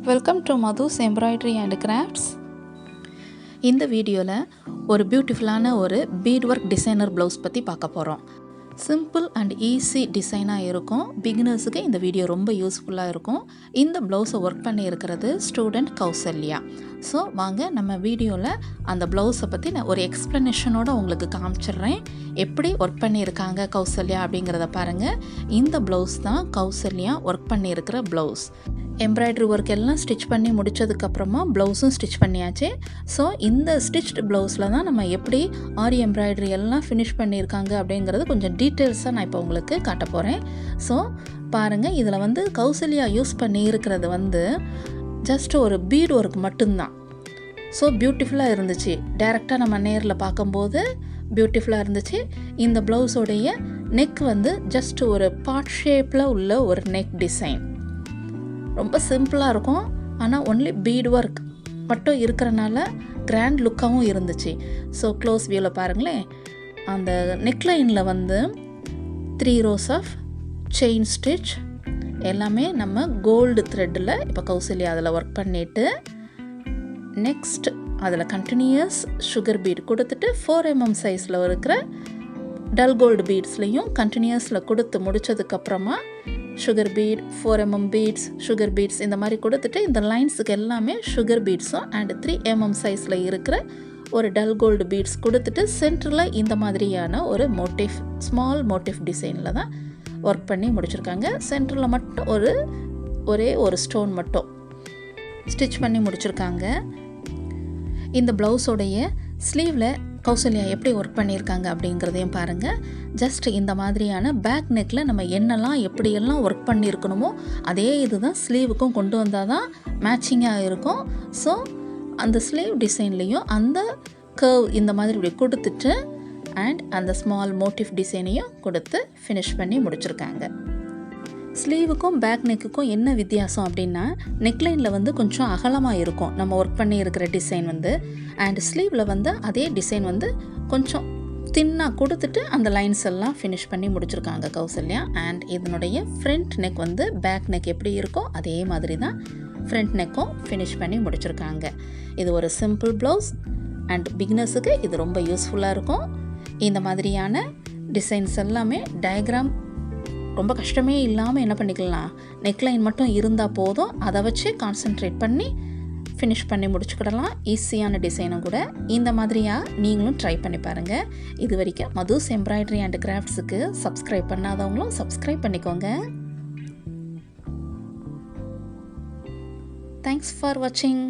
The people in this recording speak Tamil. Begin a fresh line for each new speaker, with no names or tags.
Welcome to Madhus Embroidery and Crafts. இந்த வீடியோவில் ஒரு பியூட்டிஃபுல்லான ஒரு beadwork designer blouse பற்றி பார்க்க போகிறோம். சிம்பிள் அண்ட் ஈஸி டிசைனாக இருக்கும். பிகினர்ஸுக்கு இந்த வீடியோ ரொம்ப யூஸ்ஃபுல்லாக இருக்கும். இந்த ப்ளவுஸை ஒர்க் பண்ணி இருக்கிறது ஸ்டூடெண்ட் கௌசல்யா. ஸோ வாங்க நம்ம வீடியோவில் அந்த ப்ளவுஸை பற்றி நான் ஒரு எக்ஸ்ப்ளனேஷனோடு உங்களுக்கு காமிச்சிடுறேன். எப்படி ஒர்க் பண்ணியிருக்காங்க கௌசல்யா அப்படிங்கிறத பாருங்கள். இந்த ப்ளவுஸ் தான் கௌசல்யா ஒர்க் பண்ணியிருக்கிற ப்ளவுஸ். எம்ப்ராய்டரி ஒர்க் எல்லாம் ஸ்டிச் பண்ணி முடித்ததுக்கப்புறமா ப்ளவுஸும் ஸ்டிச் பண்ணியாச்சு. ஸோ இந்த ஸ்டிச்டு ப்ளவுஸில் தான் நம்ம எப்படி ஆரி எம்ப்ராய்டரி எல்லாம் ஃபினிஷ் பண்ணியிருக்காங்க அப்படிங்கிறது கொஞ்சம் டீட்டெயில்ஸாக நான் இப்போ உங்களுக்கு காட்ட போகிறேன். ஸோ பாருங்கள், இதில் கௌசல்யா யூஸ் பண்ணியிருக்கிறது ஜஸ்ட் ஒரு பீட் ஒர்க் மட்டும்தான். ஸோ பியூட்டிஃபுல்லாக இருந்துச்சு. டைரெக்டாக நம்ம நேரில் பார்க்கும்போது பியூட்டிஃபுல்லாக இருந்துச்சு. இந்த ப்ளவுஸோடைய நெக் ஜஸ்ட் ஒரு பாட் ஷேப்பில் உள்ள ஒரு நெக் டிசைன். ரொம்ப சிம்பிளாக இருக்கும். ஆனால் ஒன்லி பீட் ஒர்க் மட்டும் இருக்கிறனால கிராண்ட் லுக்காகவும் இருந்துச்சு. ஸோ க்ளோஸ் வியூவில் பாருங்களேன். அந்த நெக்லைனில் 3 rows ஆஃப் செயின் ஸ்டிச் எல்லாமே நம்ம கோல்டு த்ரெட்டில் இப்போ கௌசல்யா அதில் ஒர்க் பண்ணிவிட்டு நெக்ஸ்ட் அதில் கண்டினியூஸ் சுகர் பீட் கொடுத்துட்டு 4 mm சைஸில் இருக்கிற டல் கோல்டு பீட்ஸ்லையும் கண்டினியூஸில் கொடுத்து முடித்ததுக்கப்புறமா sugar bead 4 mm beads sugar beads இந்த மாதிரி கொடுத்துட்டு இந்த லைன்ஸுக்கு எல்லாமே சுகர் பீட்ஸும் அண்ட் 3 mm சைஸில் இருக்கிற ஒரு டல் கோல்டு பீட்ஸ் கொடுத்துட்டு சென்டரில் இந்த மாதிரியான ஒரு மோட்டிஃப் ஸ்மால் மோட்டிஃப் டிசைனில் தான் ஒர்க் பண்ணி முடிச்சிருக்காங்க. சென்டரில் மட்டும் ஒரே ஒரு ஸ்டோன் மட்டும் ஸ்டிச் பண்ணி முடிச்சிருக்காங்க. இந்த ப்ளவுஸோடைய ஸ்லீவில் கௌசல்யா எப்படி ஒர்க் பண்ணியிருக்காங்க அப்படிங்கிறதையும் பாருங்கள். ஜஸ்ட் இந்த மாதிரியான பேக் நெக்கில் நம்ம என்னெல்லாம் எப்படியெல்லாம் ஒர்க் பண்ணியிருக்கணுமோ அதே இது தான் ஸ்லீவுக்கும் கொண்டு வந்தால் தான் மேட்சிங்காக இருக்கும். ஸோ அந்த ஸ்லீவ் டிசைன்லேயும் அந்த கர்வ் இந்த மாதிரி இப்படி கொடுத்துட்டு அண்ட் அந்த ஸ்மால் மோட்டிவ் டிசைனையும் கொடுத்து ஃபினிஷ் பண்ணி முடிச்சிருக்காங்க. ஸ்லீவுக்கும் பேக் நெக்குக்கும் என்ன வித்தியாசம் அப்படின்னா, நெக்லைனில் கொஞ்சம் அகலமாக இருக்கும் நம்ம ஒர்க் பண்ணி இருக்கிற டிசைன் அண்ட் ஸ்லீவில் அதே டிசைன் கொஞ்சம் தின்னாக கொடுத்துட்டு அந்த லைன்ஸ் எல்லாம் ஃபினிஷ் பண்ணி முடிச்சிருக்காங்க கௌசல்யா. அண்ட் இதனுடைய ஃப்ரண்ட் நெக் பேக் நெக் எப்படி இருக்கோ அதே மாதிரி தான் ஃப்ரண்ட் நெக்கும் ஃபினிஷ் பண்ணி முடிச்சிருக்காங்க. இது ஒரு சிம்பிள் ப்ளவுஸ் அண்ட் பிகினர்ஸுக்கு இது ரொம்ப யூஸ்ஃபுல்லாக இருக்கும். இந்த மாதிரியான டிசைன்ஸ் எல்லாமே டயக்ராம் ரொம்ப கஷ்டமே இல்லாமல் என்ன பண்ணிக்கலாம், நெக்லைன் மட்டும் இருந்தால் போதும். அதை வச்சு கான்சென்ட்ரேட் பண்ணி ஃபினிஷ் பண்ணி முடிச்சுக்கிடலாம். ஈஸியான டிசைனும் கூட. இந்த மாதிரியாக நீங்களும் ட்ரை பண்ணி பாருங்கள். இது வரைக்கும் மதுஸ் எம்ப்ராய்டரி அண்ட் கிராஃப்ட்ஸுக்கு சப்ஸ்கிரைப் பண்ணாதவங்களும் சப்ஸ்கிரைப் பண்ணிக்கோங்க. தேங்க்ஸ் ஃபார் வாட்சிங்.